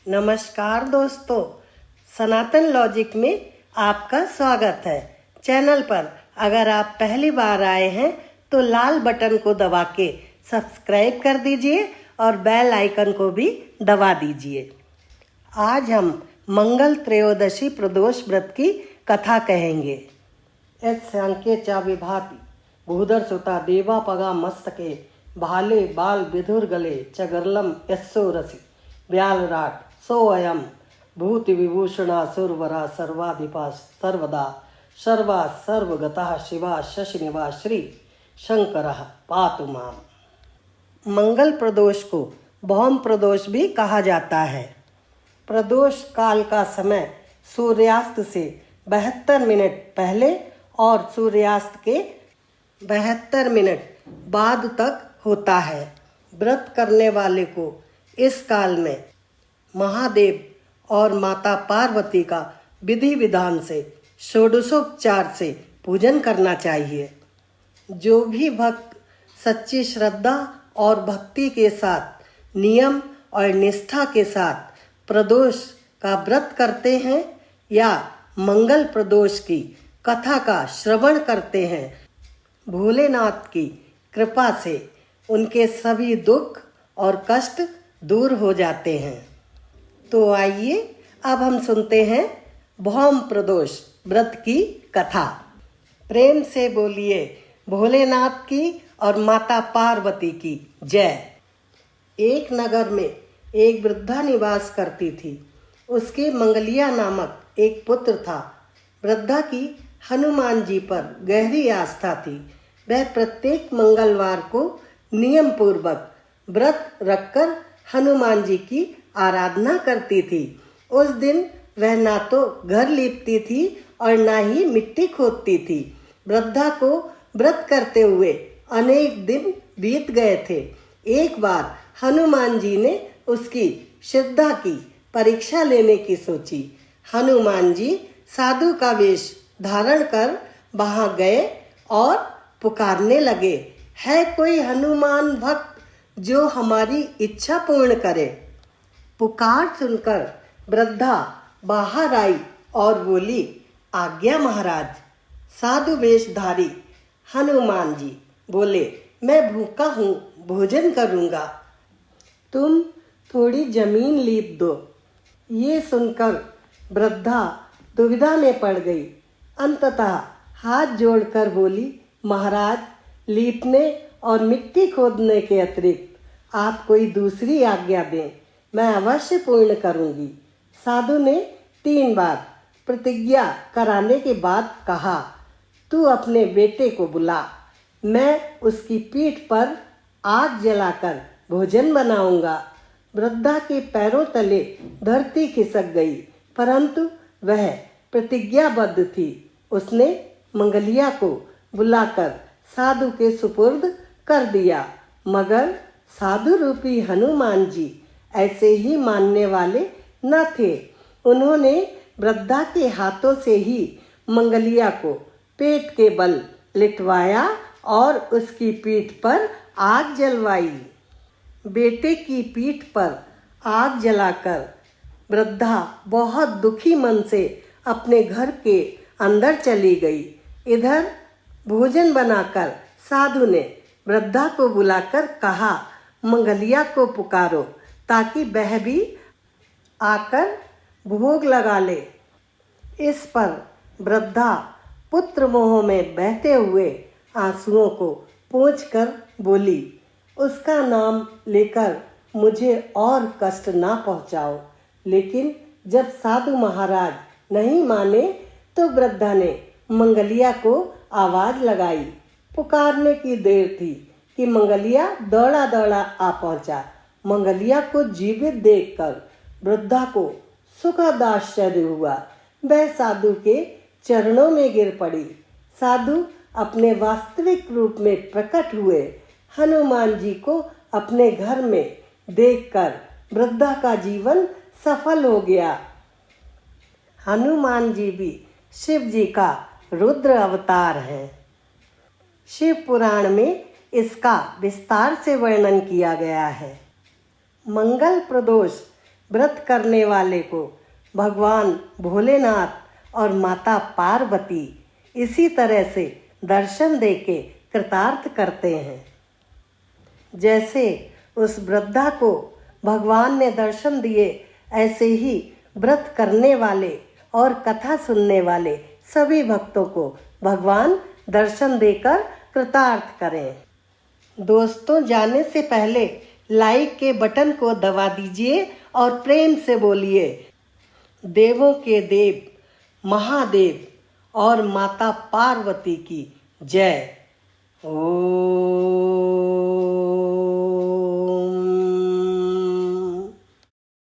नमस्कार दोस्तों, सनातन लॉजिक में आपका स्वागत है। चैनल पर अगर आप पहली बार आए हैं तो लाल बटन को दबा के सब्सक्राइब कर दीजिए और बेल आइकन को भी दबा दीजिए। आज हम मंगल त्रयोदशी प्रदोष व्रत की कथा कहेंगे। सांख्ये चा विभाति भूधर सुता देवा पगा मस्तके भाले बाल विधुर गले चगरलम यस्सो रसी व्यालराट सो अयम भूति विभूषणा सुरवरा सर्वाधिपा सर्वदा सर्वा सर्वगता शिवा शशिनिवा श्री शंकर पातु माम। मंगल प्रदोष को भौम प्रदोष भी कहा जाता है। प्रदोष काल का समय सूर्यास्त से 72 मिनट पहले और सूर्यास्त के 72 मिनट बाद तक होता है। व्रत करने वाले को इस काल में महादेव और माता पार्वती का विधि विधान से षोडशोपचार से पूजन करना चाहिए। जो भी भक्त सच्ची श्रद्धा और भक्ति के साथ नियम और निष्ठा के साथ प्रदोष का व्रत करते हैं या मंगल प्रदोष की कथा का श्रवण करते हैं, भोलेनाथ की कृपा से उनके सभी दुख और कष्ट दूर हो जाते हैं। तो आइए अब हम सुनते हैं भौम प्रदोष व्रत की कथा। प्रेम से बोलिए भोलेनाथ की और माता पार्वती की जय। एक नगर में एक वृद्धा निवास करती थी। उसके मंगलिया नामक एक पुत्र था। वृद्धा की हनुमान जी पर गहरी आस्था थी। वह प्रत्येक मंगलवार को नियम पूर्वक व्रत रखकर हनुमान जी की आराधना करती थी। उस दिन वह ना तो घर लीपती थी और ना ही मिट्टी खोदती थी। वृद्धा को व्रत करते हुए अनेक दिन बीत गए थे। एक बार हनुमान जी ने उसकी श्रद्धा की परीक्षा लेने की सोची। हनुमान जी साधु का वेश धारण कर वहां गए और पुकारने लगे, है कोई हनुमान भक्त जो हमारी इच्छा पूर्ण करे। पुकार सुनकर वृद्धा बाहर आई और बोली, आज्ञा महाराज। साधु वेशधारी हनुमान जी बोले, मैं भूखा हूँ, भोजन करूँगा, तुम थोड़ी जमीन लीप दो। ये सुनकर वृद्धा दुविधा में पड़ गई। अंततः हाथ जोड़कर बोली, महाराज, लीपने और मिट्टी खोदने के अतिरिक्त आप कोई दूसरी आज्ञा दें, मैं अवश्य पूर्ण करूंगी। साधु ने 3 बार प्रतिज्ञा कराने के बाद कहा, तू अपने बेटे को बुला, मैं उसकी पीठ पर आग जलाकर भोजन बनाऊंगा। वृद्धा के पैरों तले धरती खिसक गई, परंतु वह प्रतिज्ञाबद्ध थी। उसने मंगलिया को बुलाकर साधु के सुपुर्द कर दिया। मगर साधु रूपी हनुमान जी ऐसे ही मानने वाले न थे। उन्होंने वृद्धा के हाथों से ही मंगलिया को पेट के बल लिटवाया और उसकी पीठ पर आग जलवाई। बेटे की पीठ पर आग जलाकर वृद्धा बहुत दुखी मन से अपने घर के अंदर चली गई। इधर भोजन बनाकर साधु ने वृद्धा को बुलाकर कहा, मंगलिया को पुकारो ताकि वह भी आकर भोग लगा ले। इस पर वृद्धा पुत्र मोह में बहते हुए आंसुओं को पोंछकर बोली, उसका नाम लेकर मुझे और कष्ट ना पहुंचाओ। लेकिन जब साधु महाराज नहीं माने तो वृद्धा ने मंगलिया को आवाज लगाई। पुकारने की देर थी कि मंगलिया दौड़ा दौड़ा आ पहुंचा। मंगलिया को जीवित देखकर वृद्धा को सुखद आश्चर्य हुआ। वह साधु के चरणों में गिर पड़ी। साधु अपने वास्तविक रूप में प्रकट हुए। हनुमान जी को अपने घर में देखकर वृद्धा का जीवन सफल हो गया। हनुमान जी भी शिव जी का रुद्र अवतार हैं। शिव पुराण में इसका विस्तार से वर्णन किया गया है। मंगल प्रदोष व्रत करने वाले को भगवान भोलेनाथ और माता पार्वती इसी तरह से दर्शन देके कृतार्थ करते हैं। जैसे उस वृद्धा को भगवान ने दर्शन दिए, ऐसे ही व्रत करने वाले और कथा सुनने वाले सभी भक्तों को भगवान दर्शन देकर कृतार्थ करें। दोस्तों, जाने से पहले लाइक के बटन को दबा दीजिए और प्रेम से बोलिए, देवों के देव महादेव और माता पार्वती की जय। ओम।